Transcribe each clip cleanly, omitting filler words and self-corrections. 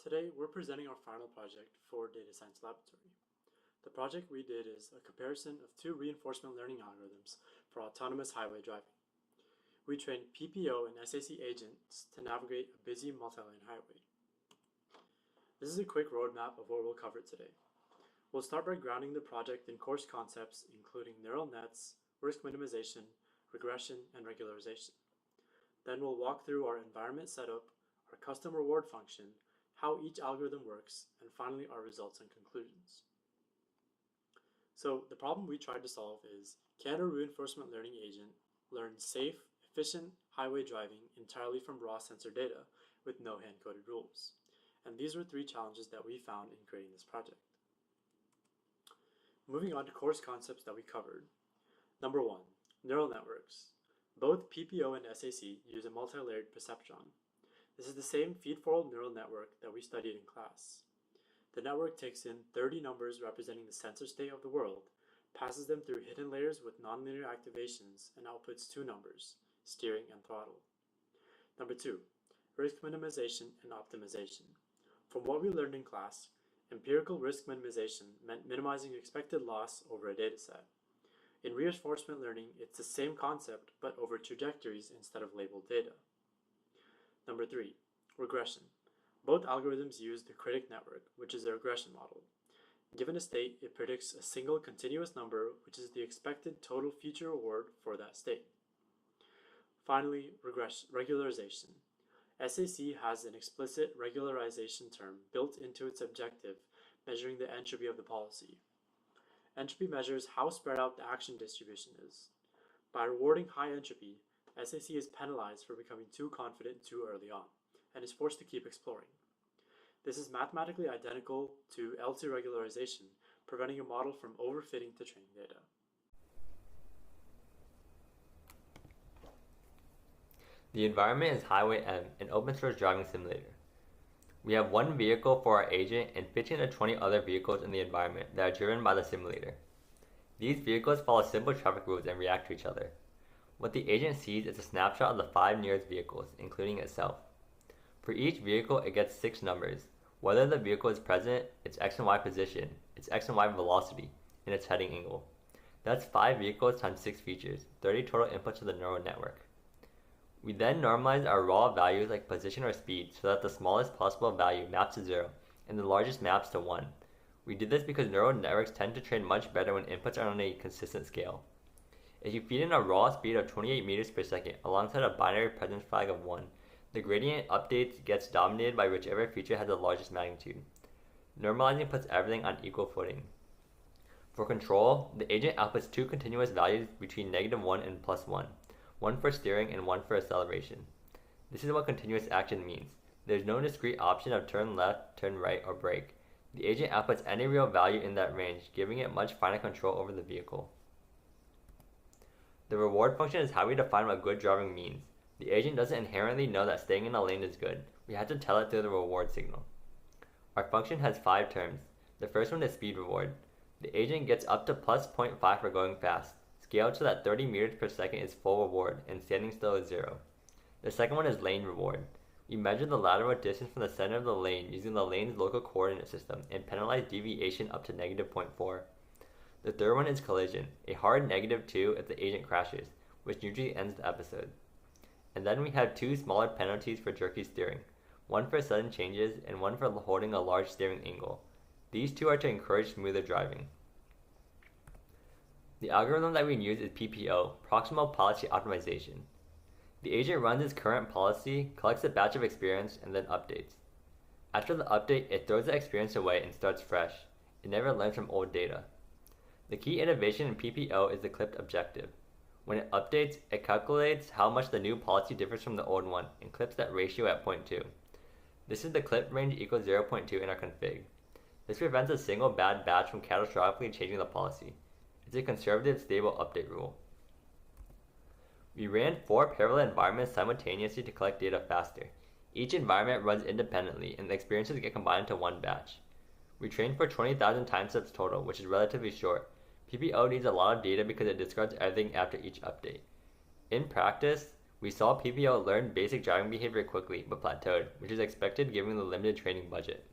Today, we're presenting our final project for Data Science Laboratory. The project we did is a comparison of two reinforcement learning algorithms for autonomous highway driving. We trained PPO and SAC agents to navigate a busy multi-lane highway. This is a quick roadmap of what we'll cover today. We'll start by grounding the project in course concepts including neural nets, risk minimization, regression, and regularization. Then we'll walk through our environment setup, our custom reward function, how each algorithm works, and finally our results and conclusions. So the problem we tried to solve is, can a reinforcement learning agent learn safe, efficient highway driving entirely from raw sensor data with no hand-coded rules? And these were three challenges that we found in creating this project. Moving on to course concepts that we covered. Number 1, neural networks. Both PPO and SAC use a multi-layered perceptron. This is the same feed-forward neural network that we studied in class. The network takes in 30 numbers representing the sensor state of the world, passes them through hidden layers with nonlinear activations, and outputs two numbers, steering and throttle. Number 2, risk minimization and optimization. From what we learned in class, empirical risk minimization meant minimizing expected loss over a dataset. In reinforcement learning, it's the same concept, but over trajectories instead of labeled data. Number 3, regression. Both algorithms use the critic network, which is a regression model. Given a state, it predicts a single continuous number, which is the expected total future reward for that state. Finally, regularization. SAC has an explicit regularization term built into its objective, measuring the entropy of the policy. Entropy measures how spread out the action distribution is. By rewarding high entropy, SAC is penalized for becoming too confident too early on, and is forced to keep exploring. This is mathematically identical to L2 regularization, preventing a model from overfitting to training data. The environment is highway-env, an open-source driving simulator. We have one vehicle for our agent and 15 to 20 other vehicles in the environment that are driven by the simulator. These vehicles follow simple traffic rules and react to each other. What the agent sees is a snapshot of the 5 nearest vehicles, including itself. For each vehicle, it gets 6 numbers: whether the vehicle is present, its x and y position, its x and y velocity, and its heading angle. That's 5 vehicles times 6 features, 30 total inputs to the neural network. We then normalize our raw values like position or speed so that the smallest possible value maps to 0 and the largest maps to 1. We did this because neural networks tend to train much better when inputs are on a consistent scale. If you feed in a raw speed of 28 meters per second alongside a binary presence flag of 1, the gradient update gets dominated by whichever feature has the largest magnitude. Normalizing puts everything on equal footing. For control, the agent outputs 2 continuous values between -1 and +1, one for steering and one for acceleration. This is what continuous action means. There is no discrete option of turn left, turn right, or brake. The agent outputs any real value in that range, giving it much finer control over the vehicle. The reward function is how we define what good driving means. The agent doesn't inherently know that staying in a lane is good. We have to tell it through the reward signal. Our function has 5 terms. The first one is speed reward. The agent gets up to +0.5 for going fast, scaled so that 30 meters per second is full reward and standing still is 0. The second one is lane reward. We measure the lateral distance from the center of the lane using the lane's local coordinate system and penalize deviation up to -0.4. The third one is collision, a hard -2 if the agent crashes, which usually ends the episode. And then we have 2 smaller penalties for jerky steering, one for sudden changes and one for holding a large steering angle. These 2 are to encourage smoother driving. The algorithm that we use is PPO, Proximal Policy Optimization. The agent runs its current policy, collects a batch of experience, and then updates. After the update, it throws the experience away and starts fresh. It never learns from old data. The key innovation in PPO is the clipped objective. When it updates, it calculates how much the new policy differs from the old one and clips that ratio at 0.2. This is the clip range equals 0.2 in our config. This prevents a single bad batch from catastrophically changing the policy. It's a conservative, stable update rule. We ran 4 parallel environments simultaneously to collect data faster. Each environment runs independently and the experiences get combined into one batch. We trained for 20,000 timesteps total, which is relatively short. PPO needs a lot of data because it discards everything after each update. In practice, We saw PPO learn basic driving behavior quickly, but plateaued, which is expected given the limited training budget.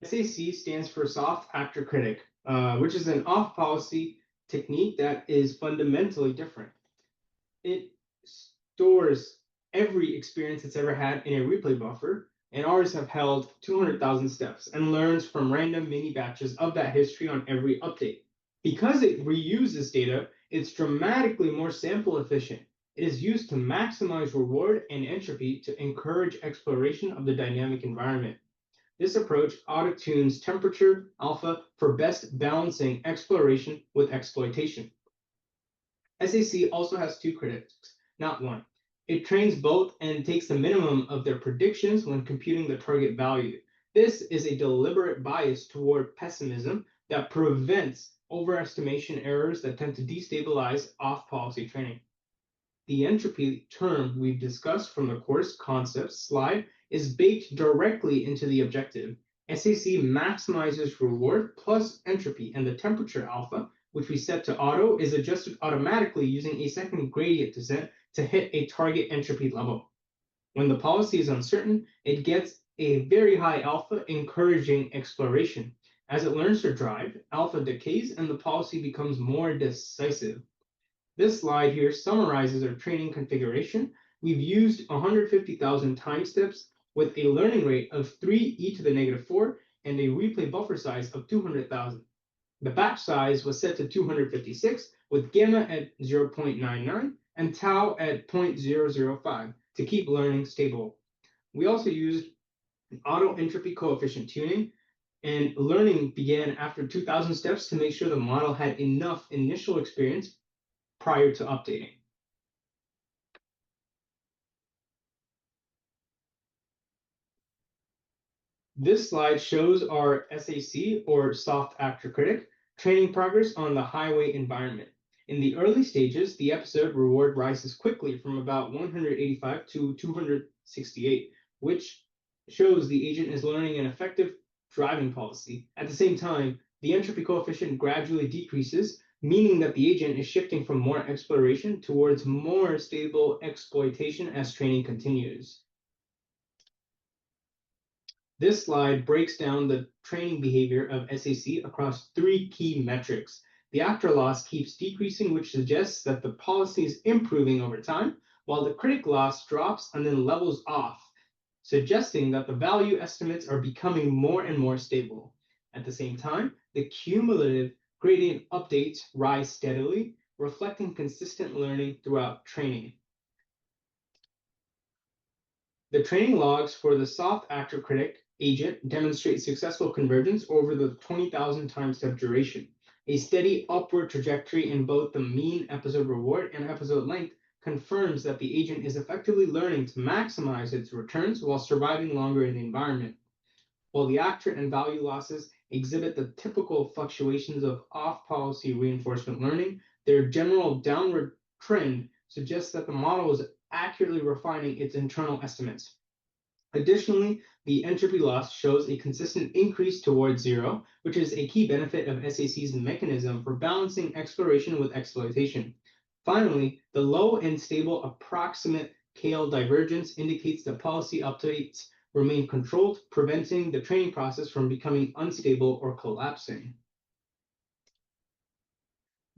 SAC stands for Soft Actor Critic, which is an off-policy technique that is fundamentally different. It stores every experience it's ever had in a replay buffer, and ours have held 200,000 steps and learns from random mini batches of that history on every update. Because it reuses data, it's dramatically more sample efficient. It is used to maximize reward and entropy to encourage exploration of the dynamic environment. This approach auto-tunes temperature alpha for best balancing exploration with exploitation. SAC also has two critics, not one. It trains both and takes the minimum of their predictions when computing the target value. This is a deliberate bias toward pessimism that prevents overestimation errors that tend to destabilize off-policy training. The entropy term we've discussed from the course concepts slide is baked directly into the objective. SAC maximizes reward plus entropy, and the temperature alpha, which we set to auto, is adjusted automatically using a second gradient descent to hit a target entropy level. When the policy is uncertain, it gets a very high alpha, encouraging exploration. As it learns to drive, alpha decays and the policy becomes more decisive. This slide here summarizes our training configuration. We've used 150,000 time steps with a learning rate of 3e to the negative 4 and a replay buffer size of 200,000. The batch size was set to 256 with gamma at 0.99 and tau at 0.005 to keep learning stable. We also used auto entropy coefficient tuning, and learning began after 2,000 steps to make sure the model had enough initial experience prior to updating. This slide shows our SAC, or Soft Actor Critic, training progress on the highway environment. In the early stages, the episode reward rises quickly from about 185 to 268, which shows the agent is learning an effective driving policy. At the same time, the entropy coefficient gradually decreases, meaning that the agent is shifting from more exploration towards more stable exploitation as training continues. This slide breaks down the training behavior of SAC across three key metrics. The actor loss keeps decreasing, which suggests that the policy is improving over time, while the critic loss drops and then levels off, suggesting that the value estimates are becoming more and more stable. At the same time, the cumulative gradient updates rise steadily, reflecting consistent learning throughout training. The training logs for the soft actor critic agent demonstrate successful convergence over the 20,000 time step duration. A steady upward trajectory in both the mean episode reward and episode length confirms that the agent is effectively learning to maximize its returns while surviving longer in the environment. While the actor and value losses exhibit the typical fluctuations of off-policy reinforcement learning, their general downward trend suggests that the model is accurately refining its internal estimates. Additionally, the entropy loss shows a consistent increase towards zero, which is a key benefit of SAC's mechanism for balancing exploration with exploitation. Finally, the low and stable approximate KL divergence indicates that policy updates remain controlled, preventing the training process from becoming unstable or collapsing.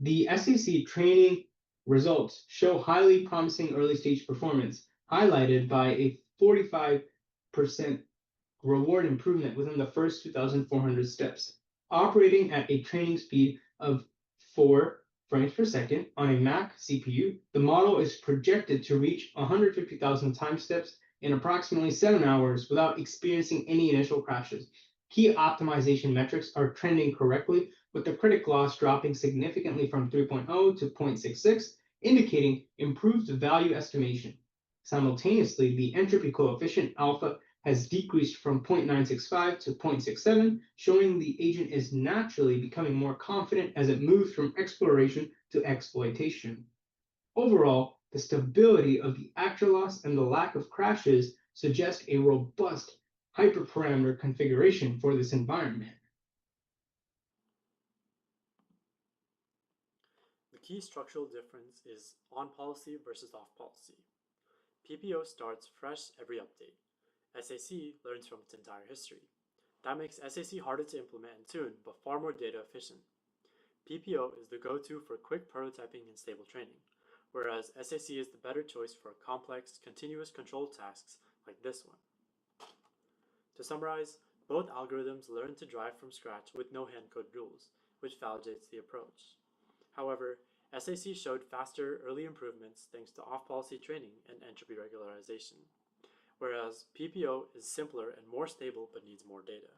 The SAC training results show highly promising early stage performance, highlighted by a 45% reward improvement within the first 2,400 steps. Operating at a training speed of 4 frames per second on a Mac CPU, the model is projected to reach 150,000 time steps in approximately 7 hours without experiencing any initial crashes. Key optimization metrics are trending correctly, with the critic loss dropping significantly from 3.0 to 0.66, indicating improved value estimation. Simultaneously, the entropy coefficient alpha has decreased from 0.965 to 0.67, showing the agent is naturally becoming more confident as it moves from exploration to exploitation. Overall, the stability of the actor loss and the lack of crashes suggest a robust hyperparameter configuration for this environment. key structural difference is on policy versus off policy. PPO starts fresh every update. SAC learns from its entire history. That makes SAC harder to implement and tune, but far more data efficient. PPO is the go-to for quick prototyping and stable training, whereas SAC is the better choice for complex, continuous control tasks like this one. To summarize, both algorithms learn to drive from scratch with no hand-coded rules, which validates the approach. However, SAC showed faster early improvements thanks to off-policy training and entropy regularization, whereas PPO is simpler and more stable but needs more data.